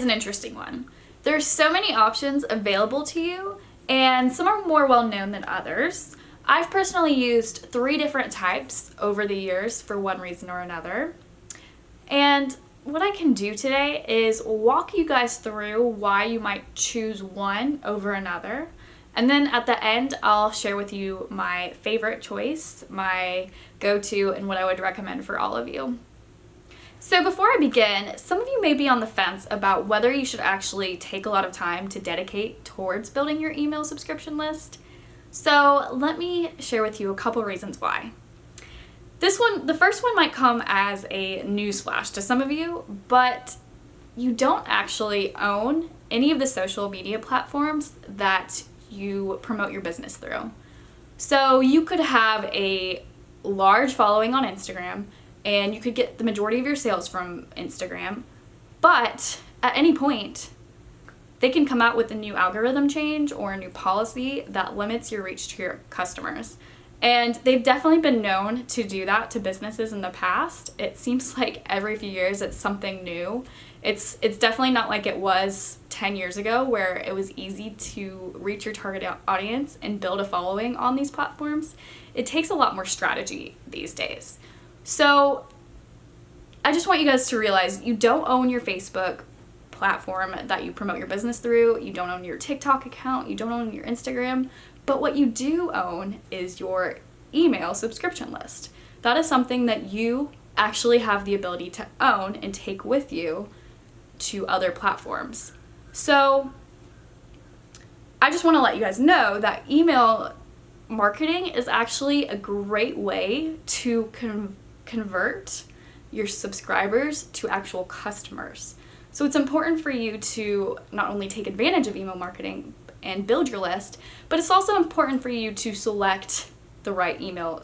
an interesting one. There's so many options available to you, and some are more well known than others. I've personally used 3 different types over the years for one reason or another. And what I can do today is walk you guys through why you might choose one over another. And then at the end, I'll share with you my favorite choice, my go-to, and what I would recommend for all of you. So before I begin, some of you may be on the fence about whether you should actually take a lot of time to dedicate towards building your email subscription list. So let me share with you a couple reasons why. The first one might come as a newsflash to some of you, but you don't actually own any of the social media platforms that you promote your business through. So you could have a large following on Instagram, and you could get the majority of your sales from Instagram, but at any point, they can come out with a new algorithm change or a new policy that limits your reach to your customers. And they've definitely been known to do that to businesses in the past. It seems like every few years it's something new. It's definitely not like it was 10 years ago where it was easy to reach your target audience and build a following on these platforms. It takes a lot more strategy these days. So I just want you guys to realize you don't own your Facebook platform that you promote your business through. You don't own your TikTok account. You don't own your Instagram. But what you do own is your email subscription list. That is something that you actually have the ability to own and take with you to other platforms. So I just want to let you guys know that email marketing is actually a great way to convert your subscribers to actual customers. So it's important for you to not only take advantage of email marketing and build your list, but it's also important for you to select the right email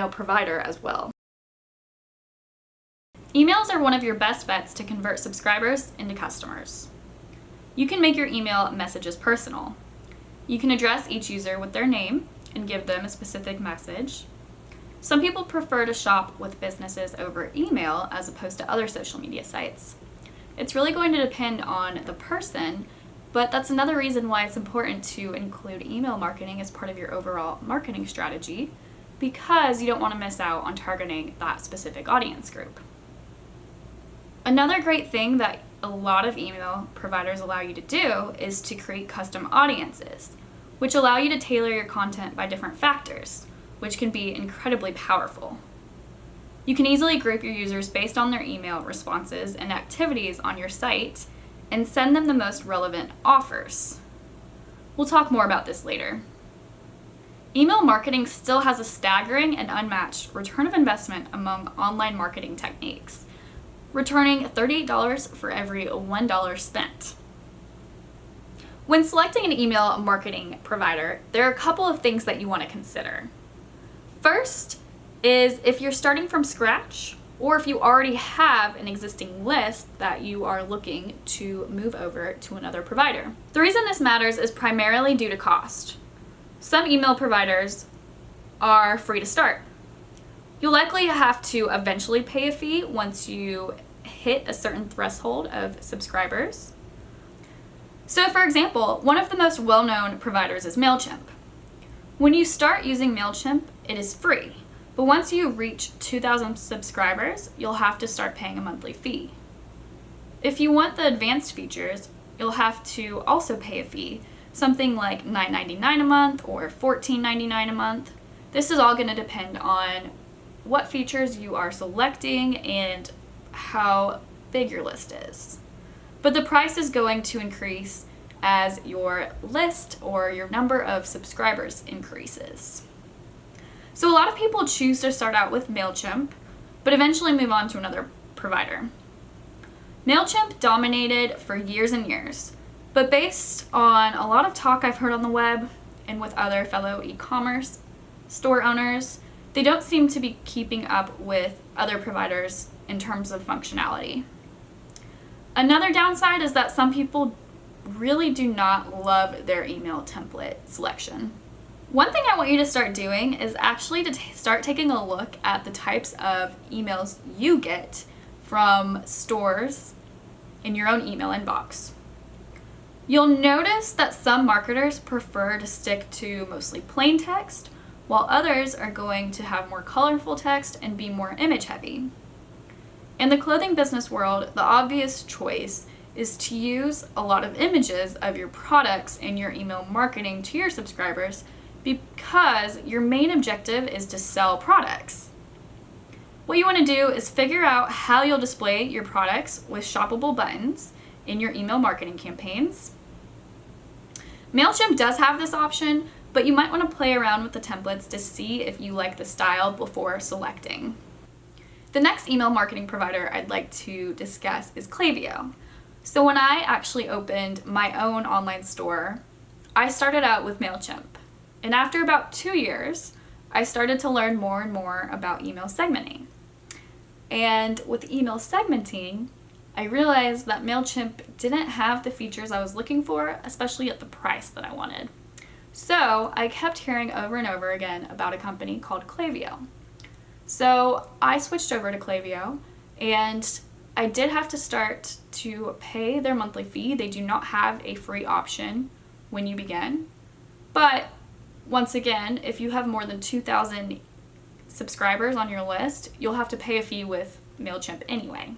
provider as well. Emails are one of your best bets to convert subscribers into customers. You can make your email messages personal. You can address each user with their name and give them a specific message. Some people prefer to shop with businesses over email as opposed to other social media sites. It's really going to depend on the person, but that's another reason why it's important to include email marketing as part of your overall marketing strategy, because you don't want to miss out on targeting that specific audience group. Another great thing that a lot of email providers allow you to do is to create custom audiences, which allow you to tailor your content by different factors, which can be incredibly powerful. You can easily group your users based on their email responses and activities on your site and send them the most relevant offers. We'll talk more about this later. Email marketing still has a staggering and unmatched return of investment among online marketing techniques, returning $38 for every $1 spent. When selecting an email marketing provider, there are a couple of things that you want to consider. First is if you're starting from scratch, or if you already have an existing list that you are looking to move over to another provider. The reason this matters is primarily due to cost. Some email providers are free to start. You'll likely have to eventually pay a fee once you hit a certain threshold of subscribers. So for example, one of the most well-known providers is MailChimp. When you start using MailChimp, it is free. But once you reach 2,000 subscribers, you'll have to start paying a monthly fee. If you want the advanced features, you'll have to also pay a fee, something like $9.99 a month or $14.99 a month. This is all going to depend on what features you are selecting and how big your list is. But the price is going to increase as your list or your number of subscribers increases. So a lot of people choose to start out with MailChimp, but eventually move on to another provider. MailChimp dominated for years and years, but based on a lot of talk I've heard on the web and with other fellow e-commerce store owners, they don't seem to be keeping up with other providers in terms of functionality. Another downside is that some people really do not love their email template selection. One thing I want you to start doing is actually to start taking a look at the types of emails you get from stores in your own email inbox. You'll notice that some marketers prefer to stick to mostly plain text, while others are going to have more colorful text and be more image heavy. In the clothing business world, the obvious choice is to use a lot of images of your products in your email marketing to your subscribers because your main objective is to sell products. What you want to do is figure out how you'll display your products with shoppable buttons in your email marketing campaigns. MailChimp does have this option, but you might want to play around with the templates to see if you like the style before selecting. The next email marketing provider I'd like to discuss is Klaviyo. So when I actually opened my own online store, I started out with MailChimp. And after about 2 years, I started to learn more and more about email segmenting. And with email segmenting, I realized that MailChimp didn't have the features I was looking for, especially at the price that I wanted. So I kept hearing over and over again about a company called Klaviyo. So I switched over to Klaviyo, and I did have to start to pay their monthly fee. They do not have a free option when you begin. But once again, if you have more than 2,000 subscribers on your list, you'll have to pay a fee with MailChimp anyway.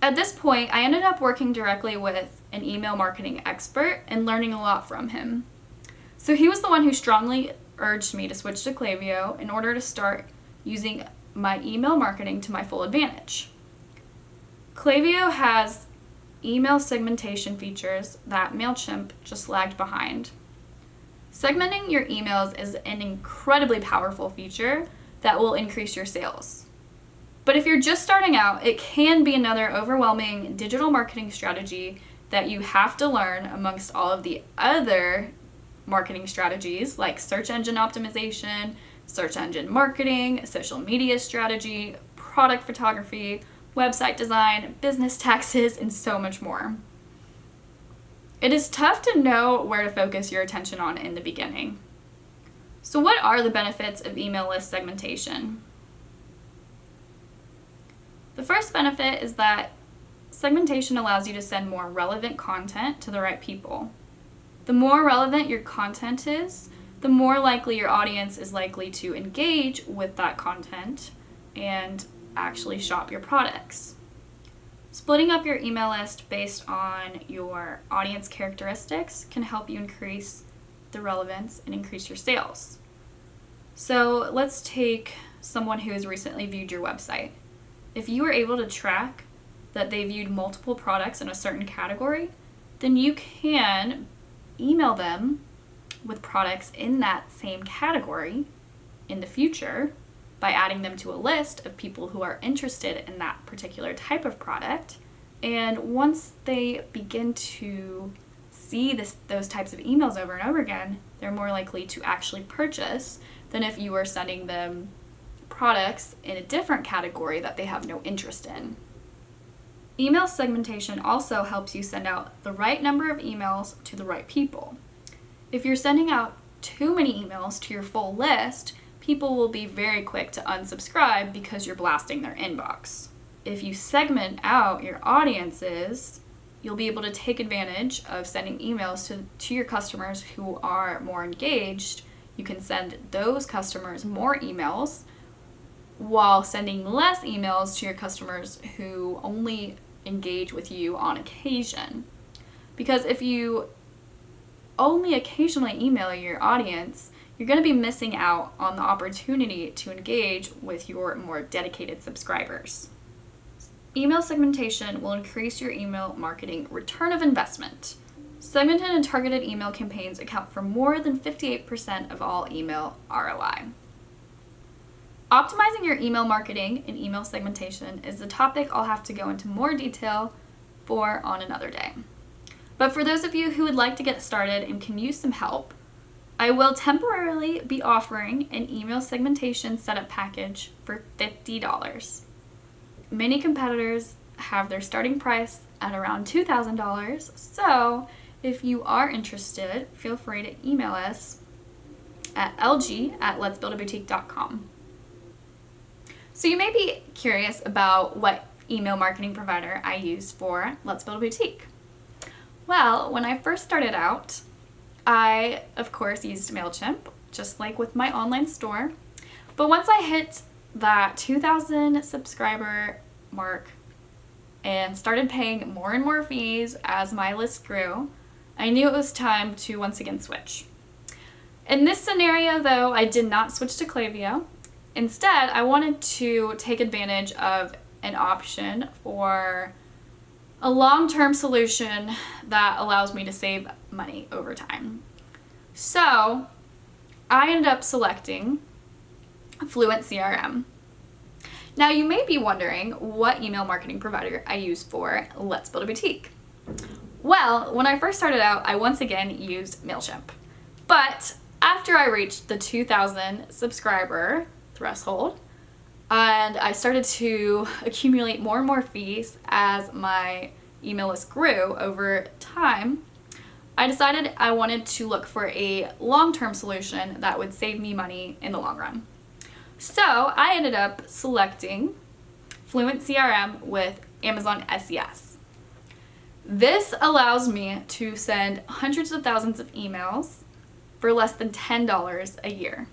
At this point, I ended up working directly with an email marketing expert and learning a lot from him. So he was the one who strongly urged me to switch to Klaviyo in order to start using my email marketing to my full advantage. Klaviyo has email segmentation features that MailChimp just lagged behind. Segmenting your emails is an incredibly powerful feature that will increase your sales. But if you're just starting out, it can be another overwhelming digital marketing strategy that you have to learn amongst all of the other marketing strategies like search engine optimization, search engine marketing, social media strategy, product photography, website design, business taxes, and so much more. It is tough to know where to focus your attention on in the beginning. So what are the benefits of email list segmentation? The first benefit is that segmentation allows you to send more relevant content to the right people. The more relevant your content is, the more likely your audience is likely to engage with that content and actually shop your products. Splitting up your email list based on your audience characteristics can help you increase the relevance and increase your sales. So let's take someone who has recently viewed your website. If you were able to track that they viewed multiple products in a certain category, then you can email them with products in that same category in the future by adding them to a list of people who are interested in that particular type of product. And once they begin to see those types of emails over and over again, they're more likely to actually purchase than if you were sending them products in a different category that they have no interest in. Email segmentation also helps you send out the right number of emails to the right people. If you're sending out too many emails to your full list, people will be very quick to unsubscribe because you're blasting their inbox. If you segment out your audiences, you'll be able to take advantage of sending emails to your customers who are more engaged. You can send those customers more emails while sending less emails to your customers who only engage with you on occasion. Because if you only occasionally email your audience, you're going to be missing out on the opportunity to engage with your more dedicated subscribers. Email segmentation will increase your email marketing return of investment. Segmented and targeted email campaigns account for more than 58% of all email ROI. Optimizing your email marketing and email segmentation is a topic I'll have to go into more detail for on another day. But for those of you who would like to get started and can use some help, I will temporarily be offering an email segmentation setup package for $50. Many competitors have their starting price at around $2,000, so if you are interested, feel free to email us at lg@letsbuildaboutique.com. So you may be curious about what email marketing provider I used for Let's Build a Boutique? Well, when I first started out, I, of course, used MailChimp, just like with my online store. But once I hit that 2,000 subscriber mark and started paying more and more fees as my list grew, I knew it was time to once again switch. In this scenario, though, I did not switch to Klaviyo. Instead, I wanted to take advantage of an option for a long-term solution that allows me to save money over time. So I ended up selecting Fluent CRM. Now you may be wondering what email marketing provider I use for Let's Build a Boutique. Well, when I first started out, I once again used MailChimp. But after I reached the 2,000 subscriber threshold, and I started to accumulate more and more fees as my email list grew over time, I decided I wanted to look for a long-term solution that would save me money in the long run. So I ended up selecting Fluent CRM with Amazon SES. This allows me to send hundreds of thousands of emails for less than $10 a year.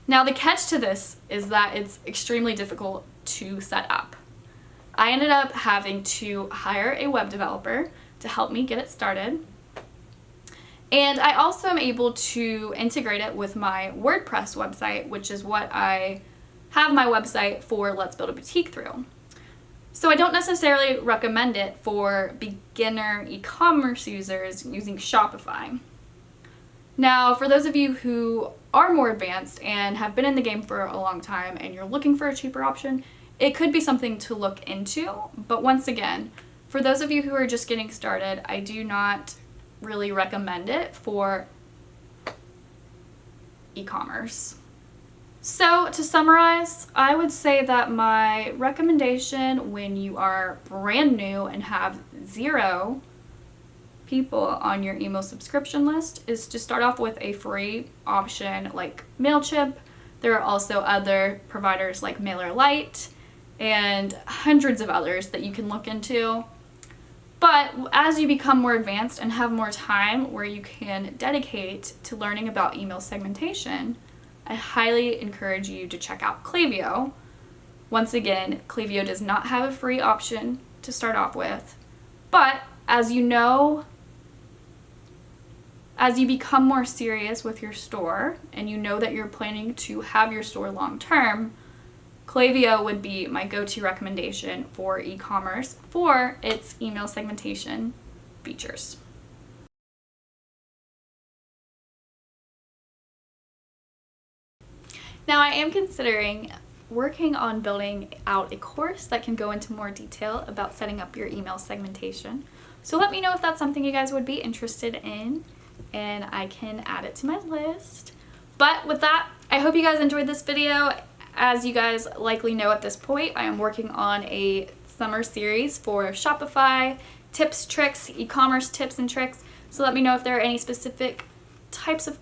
Now the catch to this is that it's extremely difficult to set up. I ended up having to hire a web developer to help me get it started. And I also am able to integrate it with my WordPress website, which is what I have my website for Let's Build a Boutique through. So I don't necessarily recommend it for beginner e-commerce users using Shopify. Now, for those of you who are more advanced and have been in the game for a long time and you're looking for a cheaper option, it could be something to look into. But once again, for those of you who are just getting started, I do not really recommend it for e-commerce. So to summarize, I would say that my recommendation when you are brand new and have 0 people on your email subscription list is to start off with a free option like MailChimp. There are also other providers like MailerLite and hundreds of others that you can look into. But as you become more advanced and have more time where you can dedicate to learning about email segmentation, I highly encourage you to check out Klaviyo. Once again, Klaviyo does not have a free option to start off with, but as you know, as you become more serious with your store and you know that you're planning to have your store long term, Klaviyo would be my go-to recommendation for e-commerce for its email segmentation features. Now I am considering working on building out a course that can go into more detail about setting up your email segmentation. So let me know if that's something you guys would be interested in, and I can add it to my list. But with that, I hope you guys enjoyed this video. As you guys likely know at this point, I am working on a summer series for Shopify, tips, tricks, e-commerce tips and tricks. So let me know if there are any specific types of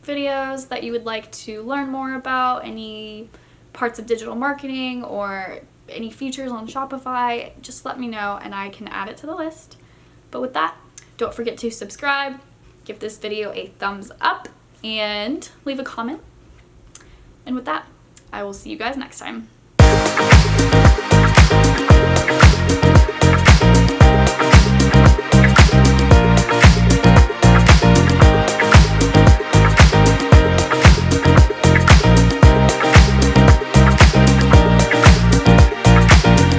videos that you would like to learn more about, any parts of digital marketing or any features on Shopify. Just let me know and I can add it to the list. But with that, don't forget to subscribe, give this video a thumbs up, and leave a comment. And with that, I will see you guys next time.